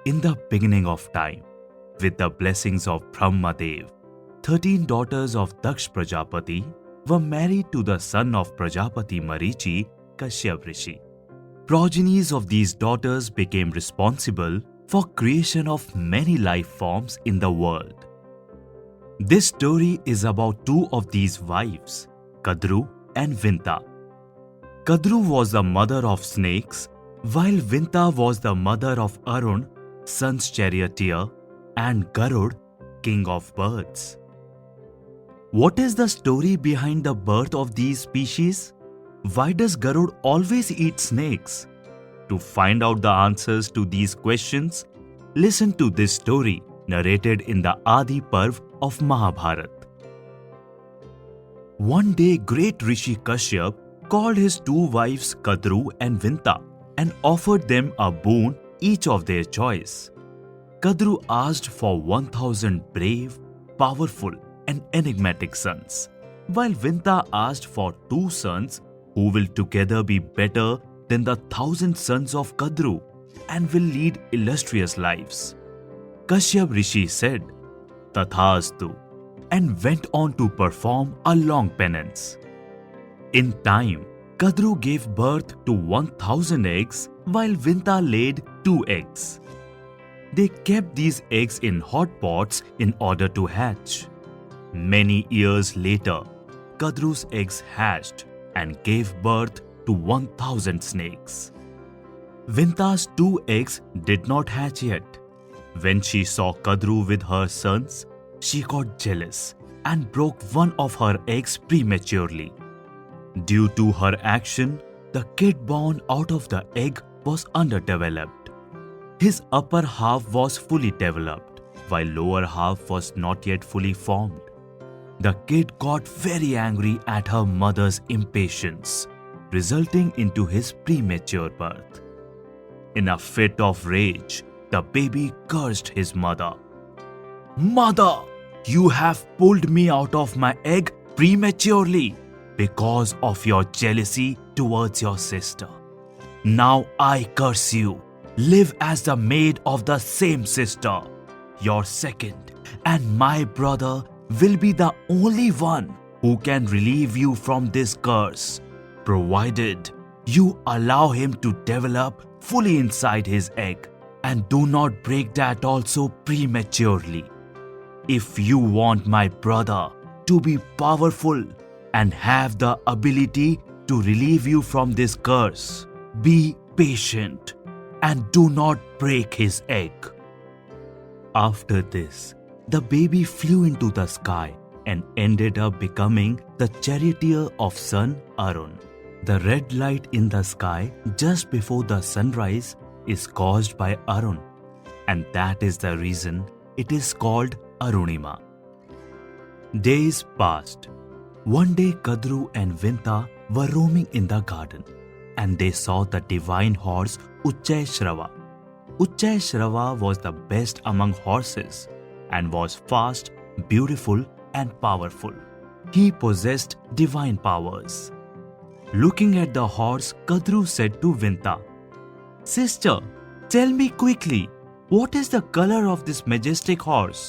In the beginning of time, with the blessings of Brahmadev, 13 daughters of Daksh Prajapati were married to the son of Prajapati Marichi, Kashyap Rishi. Progenies of these daughters became responsible for creation of many life forms in the world. This story is about two of these wives, Kadru and Vinta. Kadru was the mother of snakes, while Vinta was the mother of Arun, sun's charioteer, and Garud, king of birds. What is the story behind the birth of these species? Why does Garud always eat snakes? To find out the answers to these questions, listen to this story narrated in the Adi Parv of Mahabharata. One day, great Rishi Kashyap called his two wives Kadru and Vinta and offered them a boon, each of their choice. Kadru asked for 1,000 brave, powerful, and enigmatic sons, while Vinta asked for 2 sons who will together be better than the 1,000 sons of Kadru and will lead illustrious lives. Kashyap Rishi said, "Tathastu," and went on to perform a long penance. In time, Kadru gave birth to 1,000 eggs while Vinta laid 2 eggs. They kept these eggs in hot pots in order to hatch. Many years later, Kadru's eggs hatched and gave birth to 1,000 snakes. Vinta's 2 eggs did not hatch yet. When she saw Kadru with her sons, she got jealous and broke one of her eggs prematurely. Due to her action, the kid born out of the egg was underdeveloped. His upper half was fully developed, while lower half was not yet fully formed. The kid got very angry at her mother's impatience, resulting into his premature birth. In a fit of rage, the baby cursed his mother. "Mother, you have pulled me out of my egg prematurely because of your jealousy towards your sister. Now I curse you. Live as the maid of the same sister. Your second and my brother will be the only one who can relieve you from this curse, provided you allow him to develop fully inside his egg and do not break that also prematurely. If you want my brother to be powerful and have the ability to relieve you from this curse, be patient and do not break his egg." After this, the baby flew into the sky and ended up becoming the charioteer of sun Arun. The red light in the sky just before the sunrise is caused by Arun, and that is the reason it is called Arunima. Days passed. One day Kadru and Vinta were roaming in the garden, and they saw the divine horse Uchchaishrava. Uchchaishrava was the best among horses and was fast, beautiful, and powerful. He possessed divine powers. Looking at the horse, Kadru said to Vinta, "Sister, tell me quickly, what is the color of this majestic horse?"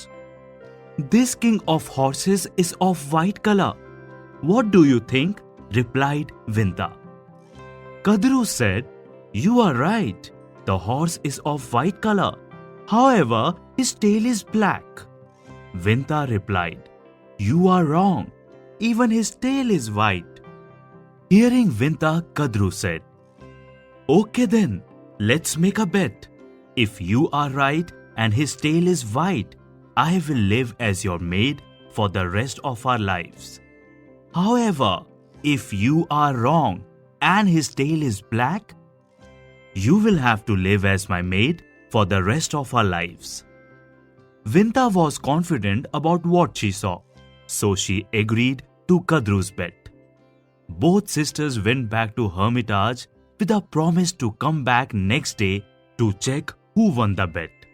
"This king of horses is of white color. What do you think?" replied Vinta. Kadru said, "You are right. The horse is of white color. However, his tail is black." Vinta replied, "You are wrong. Even his tail is white." Hearing Vinta, Kadru said, "Okay then, let's make a bet. If you are right and his tail is white, I will live as your maid for the rest of our lives. However, if you are wrong and his tail is black, you will have to live as my maid for the rest of our lives." Vinta was confident about what she saw, so she agreed to Kadru's bet. Both sisters went back to Hermitage with a promise to come back next day to check who won the bet.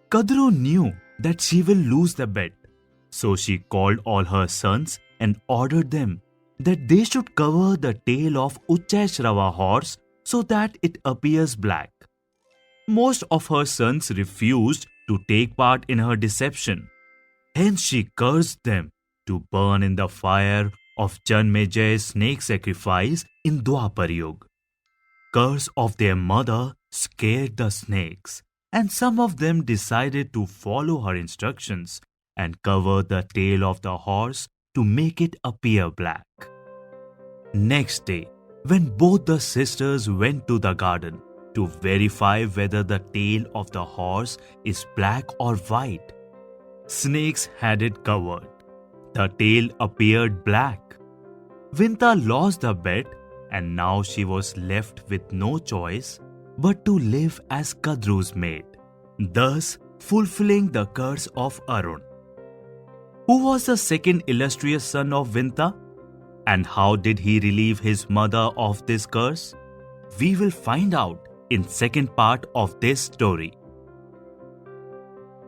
Kadru knew that she will lose the bet, so she called all her sons and ordered them that they should cover the tail of Uchchaishrava horse so that it appears black. Most of her sons refused to take part in her deception. Hence she cursed them to burn in the fire of Janmejay's snake sacrifice in Dwapar Yuga. Curse of their mother scared the snakes, and some of them decided to follow her instructions and cover the tail of the horse to make it appear black. Next day, when both the sisters went to the garden to verify whether the tail of the horse is black or white, snakes had it covered. The tail appeared black. Vinta lost the bet, and now she was left with no choice but to live as Kadru's maid, thus fulfilling the curse of Arun. Who was the second illustrious son of Vinta? And how did he relieve his mother of this curse? We will find out in second part of this story.